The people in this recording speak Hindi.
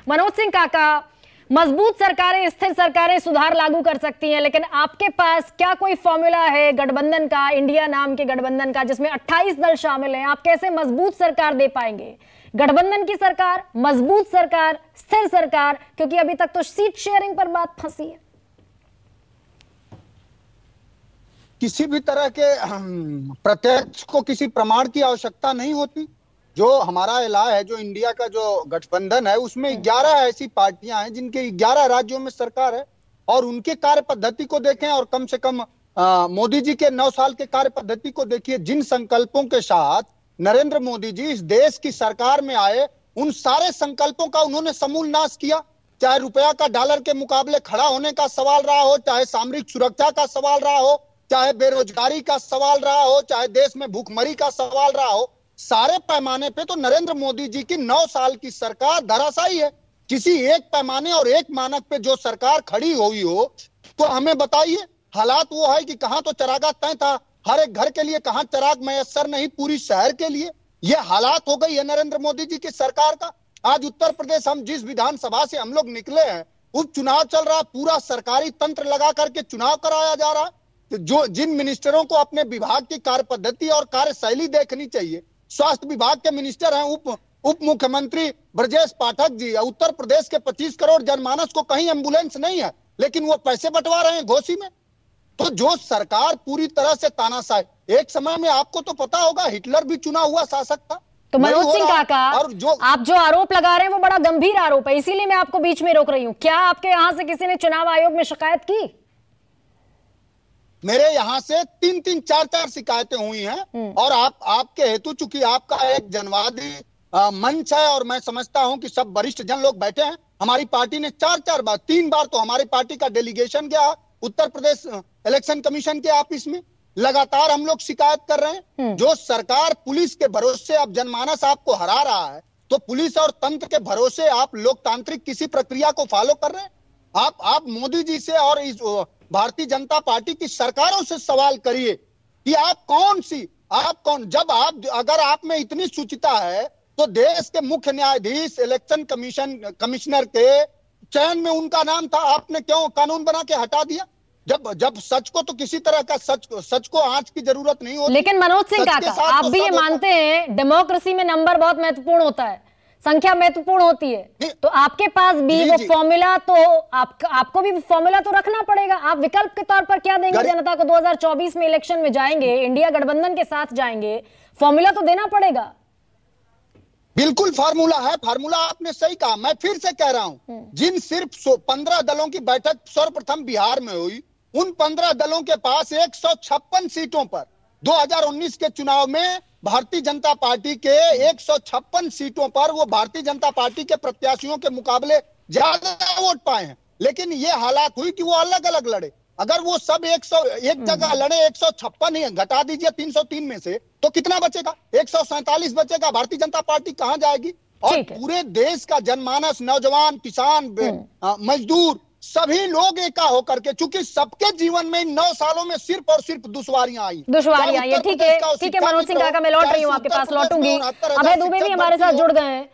मनोज सिंह काका, मजबूत सरकारें, स्थिर सरकारें सुधार लागू कर सकती हैं, लेकिन आपके पास क्या कोई फॉर्मूला है गठबंधन का, इंडिया नाम के गठबंधन का, जिसमें 28 दल शामिल हैं? आप कैसे मजबूत सरकार दे पाएंगे? गठबंधन की सरकार, मजबूत सरकार, स्थिर सरकार, क्योंकि अभी तक तो सीट शेयरिंग पर बात फंसी है। किसी भी तरह के प्रत्यक्ष को किसी प्रमाण की आवश्यकता नहीं होती। जो हमारा इलाहा है, जो इंडिया का जो गठबंधन है, उसमें 11 ऐसी पार्टियां हैं जिनके 11 राज्यों में सरकार है, और उनके कार्य पद्धति को देखें और कम से कम मोदी जी के 9 साल के कार्य पद्धति को देखिए। जिन संकल्पों के साथ नरेंद्र मोदी जी इस देश की सरकार में आए, उन सारे संकल्पों का उन्होंने समूल नाश किया। चाहे रुपया का डॉलर के मुकाबले खड़ा होने का सवाल रहा हो, चाहे सामरिक सुरक्षा का सवाल रहा हो, चाहे बेरोजगारी का सवाल रहा हो, चाहे देश में भूखमरी का सवाल रहा हो, सारे पैमाने पे तो नरेंद्र मोदी जी की 9 साल की सरकार धराशायी है। किसी एक पैमाने और एक मानक पे जो सरकार खड़ी हुई हो, तो हमें बताइए। हालात वो है कि कहां तो चरागाह तय था हर एक घर के लिए, कहां चराग मयस्सर नहीं पूरी शहर के लिए। ये हालात हो गई है नरेंद्र मोदी जी की सरकार का। आज उत्तर प्रदेश, हम जिस विधानसभा से हम लोग निकले हैं, उपचुनाव चल रहा है, पूरा सरकारी तंत्र लगा करके चुनाव कराया जा रहा है। जो जिन मिनिस्टरों को अपने विभाग की कार्य पद्धति और कार्यशैली देखनी चाहिए, स्वास्थ्य विभाग के मिनिस्टर हैं उप मुख्यमंत्री ब्रजेश पाठक जी, उत्तर प्रदेश के 25 करोड़ जनमानस को कहीं एम्बुलेंस नहीं है, लेकिन वो पैसे बंटवा रहे हैं घोसी में। तो जो सरकार पूरी तरह से तानाशाह, एक समय में आपको तो पता होगा हिटलर भी चुना हुआ शासक था। तो मनोज सिंह काका, और आप जो आरोप लगा रहे हैं वो बड़ा गंभीर आरोप है, इसीलिए मैं आपको बीच में रोक रही हूं। क्या आपके यहां से किसी ने चुनाव आयोग में शिकायत की? मेरे यहाँ से 3-3, 4-4 शिकायतें हुई हैं, और आपके हेतु, चूंकि आपका एक जनवादी मंच है और मैं समझता हूं कि सब वरिष्ठ जन लोग बैठे हैं, हमारी पार्टी ने 4-4 बार, 3 बार तो हमारी पार्टी का डेलीगेशन गया उत्तर प्रदेश इलेक्शन कमीशन के ऑफिस में। लगातार हम लोग शिकायत कर रहे हैं। जो सरकार पुलिस के भरोसे अब जनमानस आपको हरा रहा है, तो पुलिस और तंत्र के भरोसे आप लोकतांत्रिक किसी प्रक्रिया को फॉलो कर रहे हैं? आप मोदी जी से और इस भारतीय जनता पार्टी की सरकारों से सवाल करिए कि अगर आप में इतनी शुचिता है, तो देश के मुख्य न्यायाधीश, इलेक्शन कमिश्नर के चयन में उनका नाम था, आपने क्यों कानून बना के हटा दिया? जब सच को, तो किसी तरह का सच को आंच की जरूरत नहीं होती। लेकिन मनोज सिंह काका, आप भी ये मानते हैं डेमोक्रेसी में नंबर बहुत महत्वपूर्ण होता है, संख्या महत्वपूर्ण होती है, तो आपके पास भी वो फॉर्मूला, तो आपको भी फॉर्मूला तो रखना पड़ेगा। आप विकल्प के तौर पर क्या देंगे जनता को? 2024 में इलेक्शन में जाएंगे, इंडिया गठबंधन के साथ जाएंगे, फॉर्मूला तो देना पड़ेगा। बिल्कुल फार्मूला है, फार्मूला आपने सही कहा। मैं फिर से कह रहा हूं, जिन सिर्फ 15 दलों की बैठक सर्वप्रथम बिहार में हुई, उन 15 दलों के पास 156 सीटों पर 2019 के चुनाव में भारतीय जनता पार्टी के 156 सीटों पर वो भारतीय जनता पार्टी के प्रत्याशियों के मुकाबले ज्यादा वोट पाए हैं। लेकिन ये हालात हुई कि वो अलग अलग लड़े। अगर वो सब 101 जगह लड़े, 156 ही घटा दीजिए 303 में से, तो कितना बचेगा? 147 बचेगा। भारतीय जनता पार्टी कहां जाएगी? और पूरे देश का जनमानस, नौजवान, किसान, मजदूर, सभी लोग एका होकर के, चूंकि सबके जीवन में 9 सालों में सिर्फ और सिर्फ दुश्वारियां आई। ठीक है मनोज सिंह काका, मैं लौट रही हूँ आपके पास, लौटूंगी। अभय दुबे भी हमारे साथ जुड़ गए हैं।